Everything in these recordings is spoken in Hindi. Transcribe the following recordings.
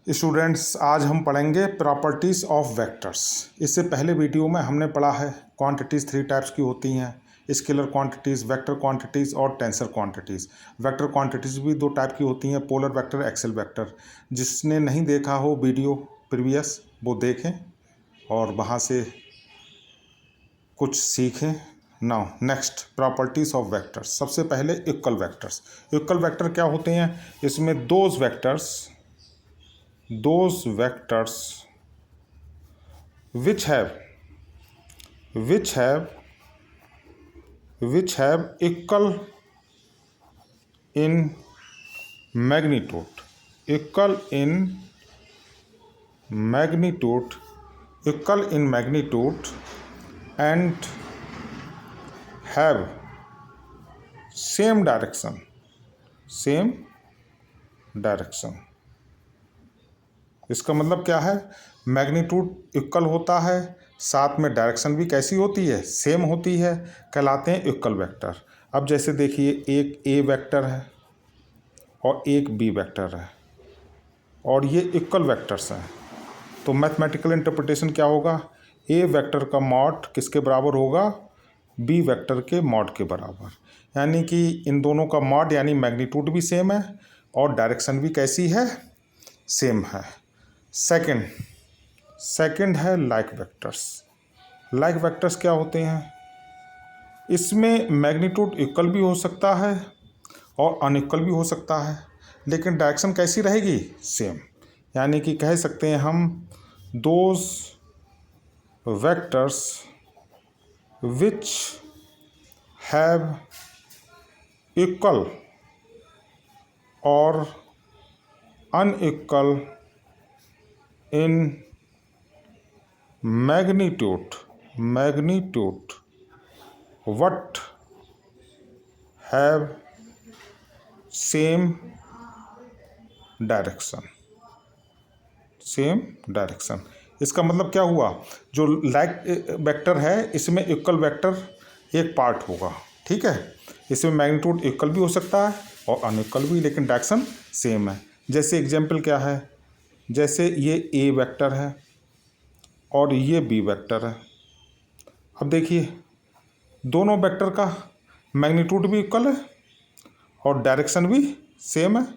स्टूडेंट्स, आज हम पढ़ेंगे प्रॉपर्टीज़ ऑफ वेक्टर्स। इससे पहले वीडियो में हमने पढ़ा है क्वांटिटीज़ 3 टाइप्स की होती हैं, स्केलर क्वांटिटीज़, वेक्टर क्वांटिटीज़ और टेंसर क्वांटिटीज़। वेक्टर क्वांटिटीज़ भी 2 टाइप की होती हैं, पोलर वेक्टर, एक्सेल वेक्टर। जिसने नहीं देखा हो वीडियो प्रीवियस वो देखें और वहाँ से कुछ सीखें। Now next, properties of vectors. सबसे पहले इक्वल वेक्टर्स। इक्वल वेक्टर क्या होते हैं? इसमें those vectors which have equal in magnitude and have same direction इसका मतलब क्या है? मैग्नीट्यूड इक्वल होता है, साथ में डायरेक्शन भी कैसी होती है? सेम होती है, कहलाते हैं इक्वल वेक्टर। अब जैसे देखिए, एक ए वेक्टर है और एक बी वेक्टर है और ये इक्वल वेक्टर्स हैं, तो मैथमेटिकल इंटरप्रिटेशन क्या होगा? ए वेक्टर का मॉड किसके बराबर होगा? बी वेक्टर के मॉड के बराबर। यानी कि इन दोनों का मॉड यानी मैग्नीट्यूड भी सेम है और डायरेक्शन भी कैसी है? सेम है। सेकंड है लाइक वेक्टर्स। लाइक वेक्टर्स क्या होते हैं? इसमें मैग्नीट्यूड इक्वल भी हो सकता है और अनइक्वल भी हो सकता है, लेकिन डायरेक्शन कैसी रहेगी? सेम। यानी कि कह सकते हैं हम those vectors which have equal और unequal in magnitude what have same direction। इसका मतलब क्या हुआ? जो लाइक वेक्टर है इसमें इक्वल वेक्टर एक पार्ट होगा, ठीक है। इसमें मैग्नीट्यूड इक्वल भी हो सकता है और अनइक्वल भी, लेकिन डायरेक्शन सेम है। जैसे एग्जाम्पल क्या है? जैसे ये ए वेक्टर है और ये बी वेक्टर है। अब देखिए, दोनों वेक्टर का मैग्नीट्यूड भी इक्वल है और डायरेक्शन भी सेम है,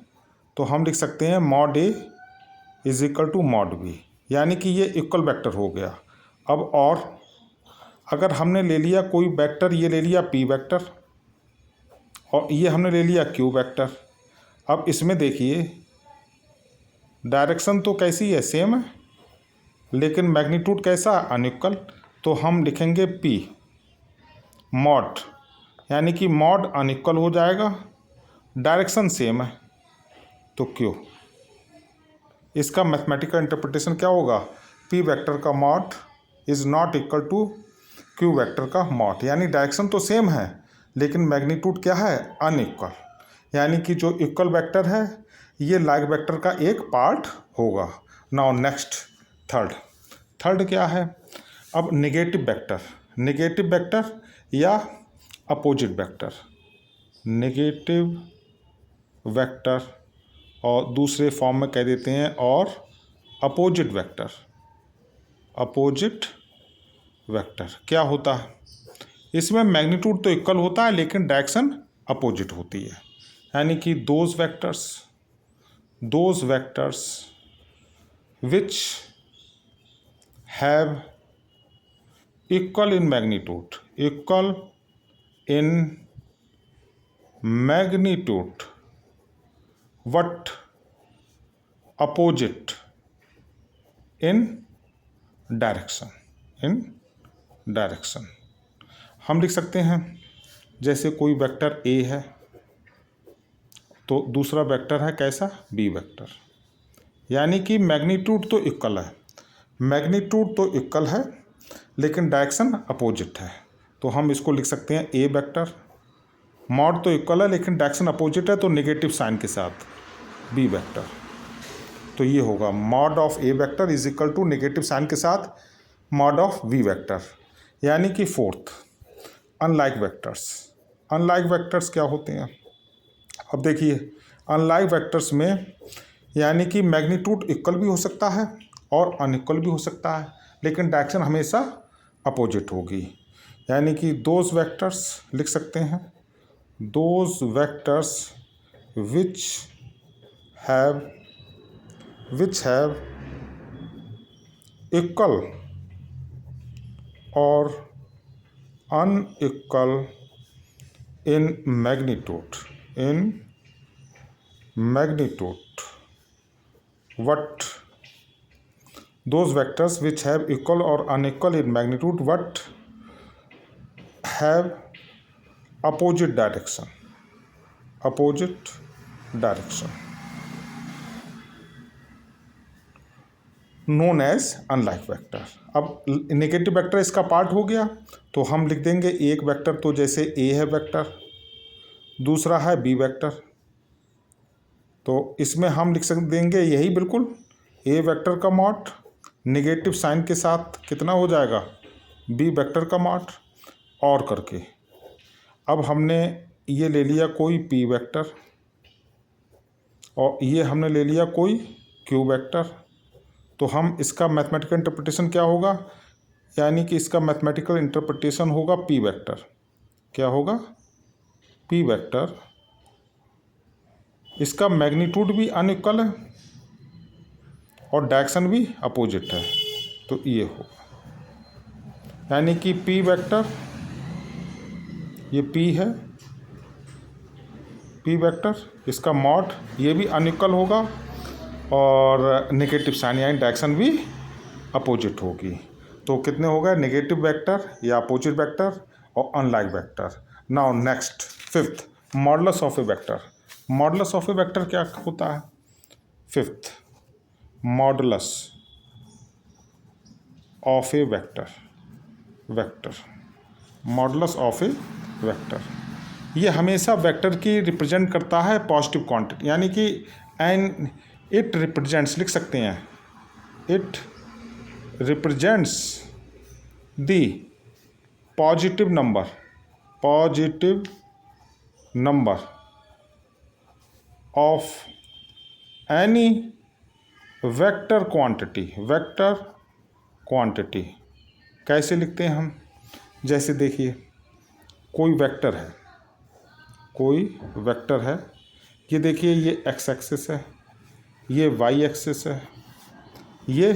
तो हम लिख सकते हैं mod A is equal to mod B, यानी कि ये इक्वल वेक्टर हो गया। अब और अगर हमने ले लिया कोई वेक्टर, ये ले लिया पी वेक्टर और ये हमने ले लिया क्यू वेक्टर। अब इसमें देखिए, डायरेक्शन तो कैसी है? सेम है, लेकिन मैग्नीट्यूड कैसा? अनइक्वल। तो हम लिखेंगे पी मॉड, यानी कि मॉड अनइक्वल हो जाएगा, डायरेक्शन सेम है, तो क्यू। इसका मैथमेटिकल इंटरप्रिटेशन क्या होगा? पी वेक्टर का mod is not equal to Q vector का मॉड, यानी डायरेक्शन तो सेम है लेकिन मैग्नीट्यूड क्या है? अनइक्वल। यानी कि जो इक्वल वेक्टर है ये लाइक वेक्टर का एक पार्ट होगा। नाउ नेक्स्ट, थर्ड क्या है? अब नेगेटिव वेक्टर या अपोजिट वेक्टर। नेगेटिव वेक्टर और दूसरे फॉर्म में कह देते हैं और अपोजिट वेक्टर क्या होता है? इसमें मैग्नीट्यूड तो इक्वल होता है लेकिन डायरेक्शन अपोजिट होती है। यानी कि those vectors which have equal in magnitude but opposite in direction। हम लिख सकते हैं, जैसे कोई वेक्टर ए है तो दूसरा वेक्टर है कैसा? B vector. यानी कि मैग्नीट्यूड तो इक्वल है लेकिन डायरेक्शन अपोजिट है, तो हम इसको लिख सकते हैं ए वेक्टर। मॉड तो इक्वल है लेकिन डायरेक्शन अपोजिट है, तो नेगेटिव साइन के साथ बी वेक्टर। तो ये होगा mod of A vector is equal to negative sign के साथ मॉड ऑफ बी वेक्टर। यानी कि फोर्थ, अनलाइक वेक्टर्स क्या होते हैं? अब देखिए, अनलाइक वेक्टर्स में यानी कि मैग्नीट्यूड इक्वल भी हो सकता है और अनइक्वल भी हो सकता है, लेकिन डायरेक्शन हमेशा अपोजिट होगी। यानी कि दोज वेक्टर्स लिख सकते हैं, those vectors which have equal और unequal in magnitude what those vectors which have equal or unequal in magnitude what have opposite direction known as unlike vector. अब नेगेटिव वेक्टर इसका पार्ट हो गया, तो हम लिख देंगे एक वेक्टर, तो जैसे ए है वेक्टर, दूसरा है बी वेक्टर, तो इसमें हम लिख देंगे यही बिल्कुल ए वेक्टर का मॉड नेगेटिव साइन के साथ कितना हो जाएगा बी वेक्टर का मॉड और करके। अब हमने ये ले लिया कोई पी वेक्टर और ये हमने ले लिया कोई क्यू वेक्टर, तो हम इसका मैथमेटिकल इंटरप्रिटेशन क्या होगा, यानी कि इसका मैथमेटिकल इंटरप्रिटेशन होगा पी वेक्टर। क्या होगा पी वेक्टर, इसका मैग्नीट्यूड भी अनइक्वल है और डायरेक्शन भी अपोजिट है, तो ये होगा। यानी कि पी वेक्टर, ये पी है पी वेक्टर, इसका मॉड ये भी अनइक्वल होगा और नेगेटिव साइन यानी डायरेक्शन भी अपोजिट होगी। तो कितने हो गए नेगेटिव वेक्टर या अपोजिट वेक्टर और unlike vector. Now next fifth, modulus of A vector. Modulus of A vector क्या होता है? Fifth, modulus of A vector modulus of A vector, ये हमेशा वेक्टर की रिप्रेजेंट करता है पॉजिटिव क्वांटिटी, यानी कि एंड इट रिप्रेजेंट्स, लिख सकते हैं it represents the positive number of any vector quantity. कैसे लिखते हैं हम? जैसे देखिए कोई वेक्टर है, ये देखिए ये एक्स एक्सिस है, ये वाई एक्सिस है, ये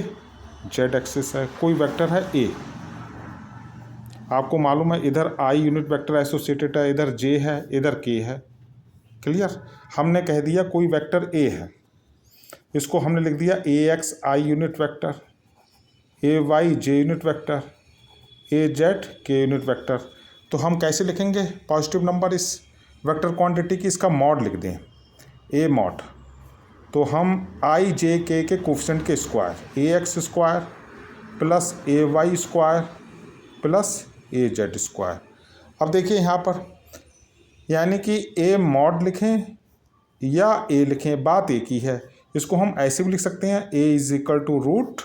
जेड एक्सिस है, कोई वेक्टर है ए। आपको मालूम है इधर आई यूनिट वेक्टर एसोसिएटेड है, इधर जे है, इधर के है। क्लियर? हमने कह दिया कोई वेक्टर ए है, इसको हमने लिख दिया a x i unit vector, a y j unit vector, a z k unit vector. तो हम कैसे लिखेंगे पॉजिटिव नंबर इस वेक्टर क्वांटिटी की? इसका मॉड लिख दें, ए मॉड। तो हम आई जे के कोफिशिएंट के स्क्वायर, ए एक्स स्क्वायर प्लस ए वाई स्क्वायर प्लस ए जेड स्क्वायर। अब देखिए यहाँ पर, यानी कि ए मॉड लिखें या ए लिखें बात एक ही है। इसको हम ऐसे भी लिख सकते हैं, a is equal to root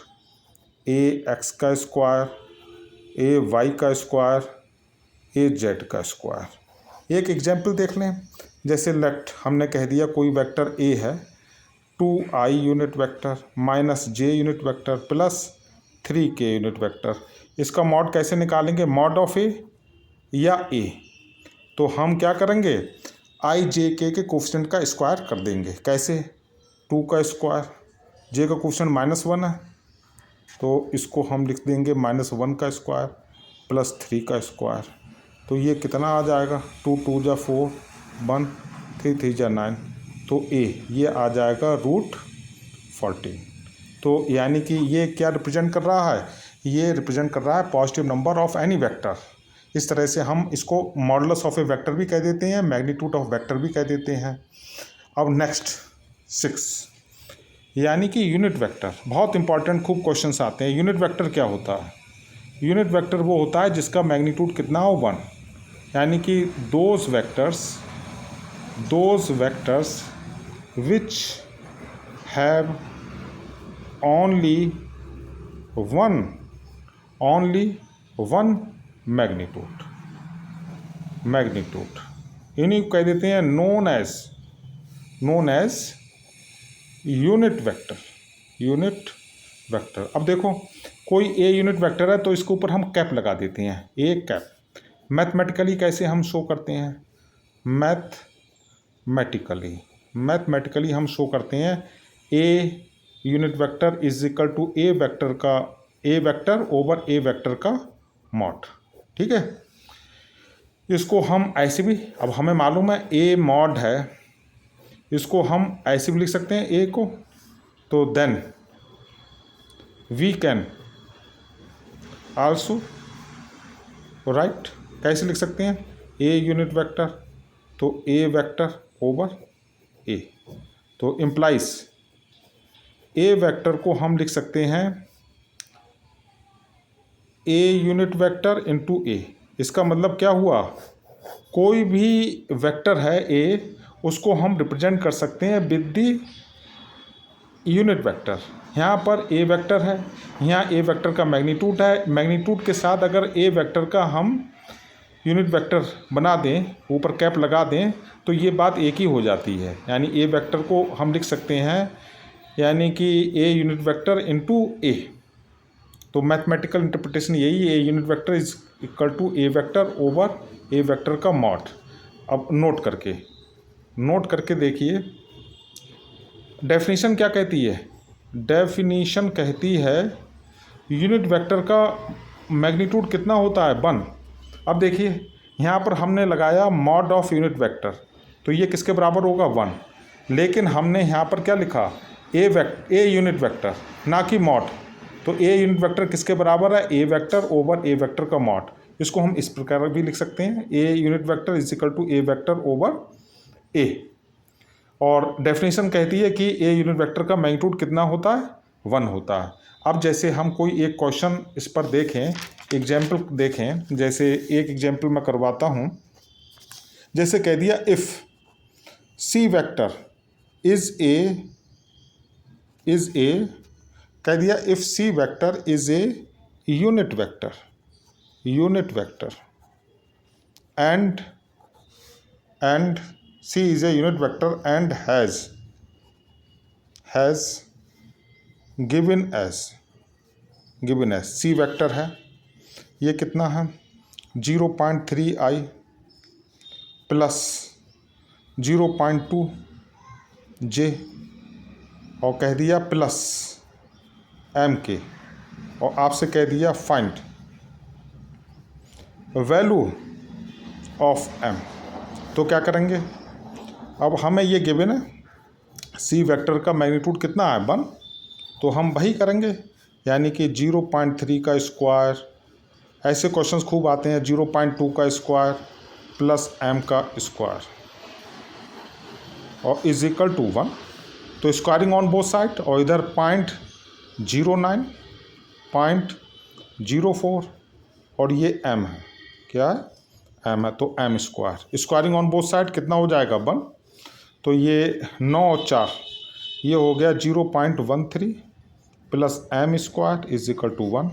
a x का स्क्वायर, ए वाई का स्क्वायर, ए जेड का स्क्वायर। एक एग्जाम्पल देख लें, जैसे लेट हमने कह दिया कोई वेक्टर ए है, 2i unit vector minus j unit vector plus 3k unit vector. इसका मॉड कैसे निकालेंगे? मॉड ऑफ ए या ए। तो हम क्या करेंगे, आई जे के कोफिशिएंट का स्क्वायर कर देंगे। कैसे? 2 का स्क्वायर, जे का कोफिशिएंट -1 है, तो इसको हम लिख देंगे -1 का स्क्वायर प्लस 3 का स्क्वायर। तो ये कितना आ जाएगा? 2 2 जा 4, 1 3 3 जा 9, तो ए ये आ जाएगा √14। तो यानी कि ये क्या रिप्रेजेंट कर रहा है? ये रिप्रेजेंट कर रहा है positive number of any vector. इस तरह से हम इसको मॉडुलस ऑफ ए वेक्टर भी कह देते हैं, मैग्नीट्यूड ऑफ वेक्टर भी कह देते हैं। अब नेक्स्ट 6, यानी कि यूनिट वेक्टर। बहुत इंपॉर्टेंट, खूब क्वेश्चंस आते हैं। यूनिट वेक्टर क्या होता है? यूनिट वेक्टर वो होता है जिसका मैग्नीट्यूड कितना हो 1, यानी कि those vectors which have only one magnitude इन्हीं को कह देते हैं नोन एज यूनिट वेक्टर। अब देखो कोई ए यूनिट वेक्टर है तो इसके ऊपर हम कैप लगा देते हैं, ए कैप। मैथमेटिकली कैसे हम शो करते हैं? मैथमेटिकली हम शो करते हैं a unit vector is equal to a vector over a vector का मॉड। ठीक है, इसको हम ऐसे भी, अब हमें मालूम है ए मॉड है, इसको हम ऐसे भी लिख सकते हैं ए को, तो then we can also write, कैसे लिख सकते हैं? ए यूनिट वेक्टर, तो ए वेक्टर ओवर ए, तो इम्प्लाइज ए वेक्टर को हम लिख सकते हैं ए यूनिट वेक्टर इंटू ए। इसका मतलब क्या हुआ? कोई भी वेक्टर है ए, उसको हम रिप्रेजेंट कर सकते हैं विद दी यूनिट वेक्टर। यहाँ पर ए वेक्टर है, यहाँ ए वेक्टर का मैग्नीट्यूड है, मैग्नीट्यूड के साथ अगर ए वेक्टर का हम यूनिट वेक्टर बना दें, ऊपर कैप लगा दें, तो ये बात एक ही हो जाती है। यानी ए वेक्टर को हम लिख सकते हैं यानी कि a unit vector into a. तो मैथमेटिकल इंटरप्रिटेशन यही है, a unit vector is equal to a vector over a vector का मॉड। अब नोट करके देखिए डेफिनेशन क्या कहती है? डेफिनेशन कहती है यूनिट वेक्टर का मैग्नीट्यूड कितना होता है? 1। अब देखिए यहाँ पर हमने लगाया मॉड ऑफ यूनिट वेक्टर, तो ये किसके बराबर होगा? 1। लेकिन हमने यहाँ पर क्या लिखा? ए यूनिट वेक्टर, ना कि मॉड। तो ए यूनिट वेक्टर किसके बराबर है? A vector over a vector का मॉड। इसको हम इस प्रकार भी लिख सकते हैं, a unit vector is equal to a vector over a. और डेफिनेशन कहती है कि ए यूनिट वेक्टर का मैग्नीट्यूड कितना होता है? 1 होता है। अब जैसे हम कोई एक क्वेश्चन इस पर देखें, एग्जाम्पल देखें, जैसे एक एग्जाम्पल मैं करवाता हूँ। जैसे कह दिया if C vector is a कह दिया if C vector is a unit vector and C is a unit vector and has given as C vector है, ये कितना है? 0.3i प्लस 0.2j और कह दिया प्लस m के, और आपसे कह दिया फाइंड वैल्यू ऑफ m। तो क्या करेंगे? अब हमें ये गिवन है सी वेक्टर का मैग्नीट्यूड कितना है? 1। तो हम वही करेंगे, यानी कि 0.3 का स्क्वायर, ऐसे क्वेश्चंस खूब आते हैं, 0.2 का स्क्वायर प्लस m का स्क्वायर और इज इक्वल टू 1। तो स्क्वायरिंग ऑन बोथ साइड, और इधर 0.09, 0.04 और ये m है, क्या है? m है, तो m square. Squaring on both side कितना हो जाएगा? 1। तो ये 9 और 4 ये हो गया 0.13 plus m square is equal to 1।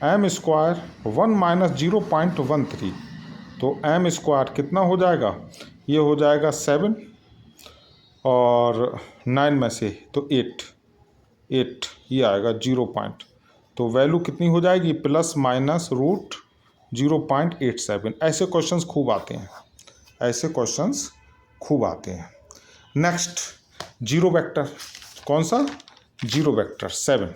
m square 1 minus 0.13, तो m स्क्वायर कितना हो जाएगा? ये हो जाएगा 7 और 9 में से तो 8 ये आएगा 0. तो वैल्यू कितनी हो जाएगी? Plus minus root 0.87। ऐसे क्वेश्चंस खूब आते हैं, नेक्स्ट जीरो वेक्टर, कौन सा? Zero vector 7।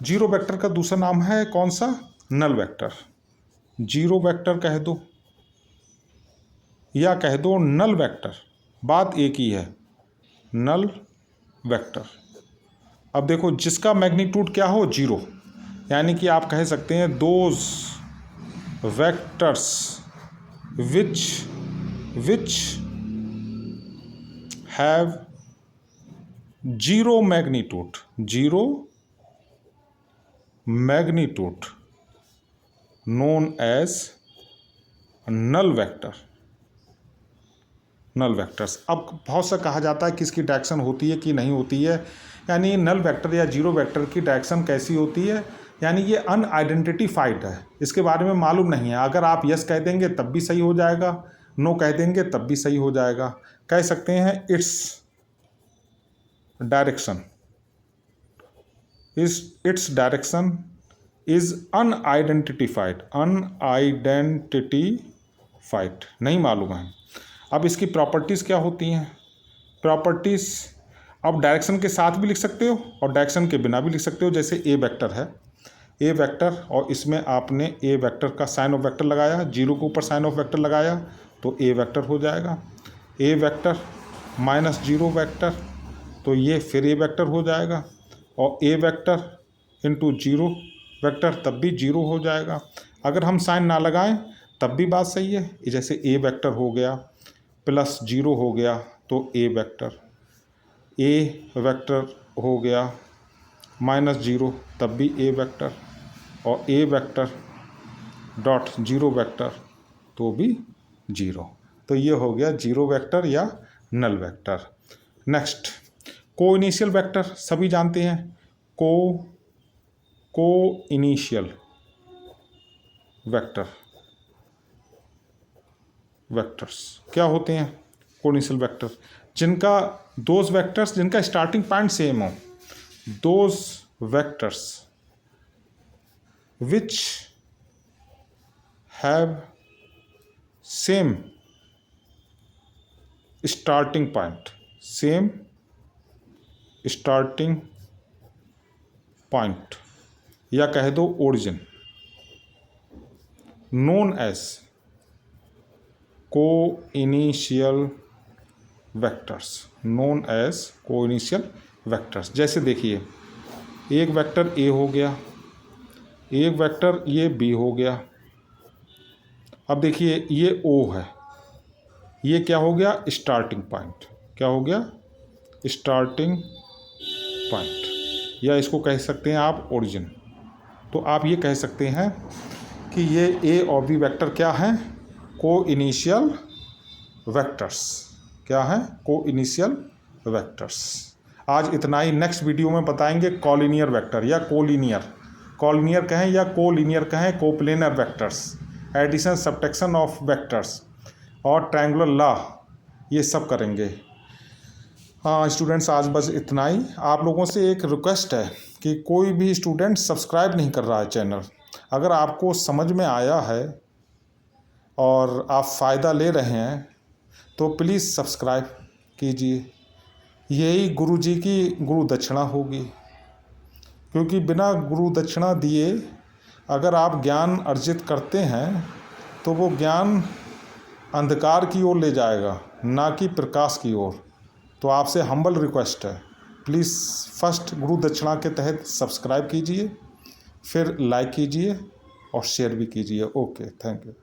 जीरो वेक्टर का दूसरा नाम है कौन सा? Null vector. जीरो वेक्टर कह दो या कह दो नल वेक्टर, बात एक ही है, नल वेक्टर। अब देखो जिसका मैग्नीट्यूड क्या हो? 0, यानी कि आप कह सकते हैं those vectors which have zero magnitude known as null vectors. अब बहुत सा कहा जाता है कि इसकी डायरेक्शन होती है कि नहीं होती है, यानी नल वेक्टर या जीरो वेक्टर की डायरेक्शन कैसी होती है, यानी ये अनआइडेंटिफाइड है, इसके बारे में मालूम नहीं है। अगर आप यस कह देंगे तब भी सही हो जाएगा, नो कह देंगे तब भी सही हो जाएगा। कह सकते हैं its direction its direction is unidentified, नहीं मालूम है। अब इसकी प्रॉपर्टीज़ क्या होती हैं? प्रॉपर्टीज़ अब डायरेक्शन के साथ भी लिख सकते हो और डायरेक्शन के बिना भी लिख सकते हो। जैसे ए वेक्टर है, ए वेक्टर, और इसमें आपने ए वेक्टर का साइन ऑफ वेक्टर लगाया, जीरो के ऊपर साइन ऑफ वेक्टर लगाया तो ए वेक्टर हो जाएगा। ए वेक्टर माइनस जीरो वेक्टर, तो ये फिर ए वेक्टर हो जाएगा। और ए वेक्टर इंटू जीरो वेक्टर, तब भी जीरो हो जाएगा। अगर हम साइन ना लगाएं तब भी बात सही है। जैसे ए वेक्टर हो गया प्लस जीरो हो गया तो ए वेक्टर हो गया माइनस जीरो, तब भी ए वेक्टर, और ए वेक्टर डॉट जीरो वेक्टर तो भी जीरो। तो ये हो गया जीरो वेक्टर या नल वेक्टर। नेक्स्ट, को इनिशियल वेक्टर सभी जानते हैं। को इनिशियल वेक्टर्स क्या होते हैं? को इनिशियल वेक्टर दोज वेक्टर्स जिनका स्टार्टिंग पॉइंट सेम हो, those vectors which have same starting point या कह दो ओरिजिन, नोन एज को इनिशियल वेक्टर्स। जैसे देखिए, एक वेक्टर ए हो गया, एक वेक्टर ये बी हो गया। अब देखिए ये ओ है, ये क्या हो गया? Starting point. क्या हो गया? स्टार्टिंग पॉइंट, या इसको कह सकते हैं आप ओरिजिन। तो आप ये कह सकते हैं कि ये ए और बी वेक्टर क्या हैं? को इनिशियल वेक्टर्स। क्या हैं? को इनिशियल वेक्टर्स। आज इतना ही। नेक्स्ट वीडियो में बताएंगे कॉलिनियर वेक्टर या कॉलिनियर कहें या कोलिनियर कहें, coplanar vectors, addition subtraction of vectors और ट्रायंगुलर लॉ, ये सब करेंगे। हाँ स्टूडेंट्स, आज बस इतना ही। आप लोगों से एक रिक्वेस्ट है कि कोई भी स्टूडेंट सब्सक्राइब नहीं कर रहा है चैनल। अगर आपको समझ में आया है और आप फ़ायदा ले रहे हैं तो प्लीज़ सब्सक्राइब कीजिए। यही गुरु जी की गुरु दक्षिणा होगी, क्योंकि बिना गुरु दक्षिणा दिए अगर आप ज्ञान अर्जित करते हैं तो वो ज्ञान अंधकार की ओर ले जाएगा, ना कि प्रकाश की ओर। तो आपसे हम्बल रिक्वेस्ट है, प्लीज़ फर्स्ट गुरु दक्षिणा के तहत सब्सक्राइब कीजिए, फिर लाइक कीजिए और शेयर भी कीजिए। Okay, thank you.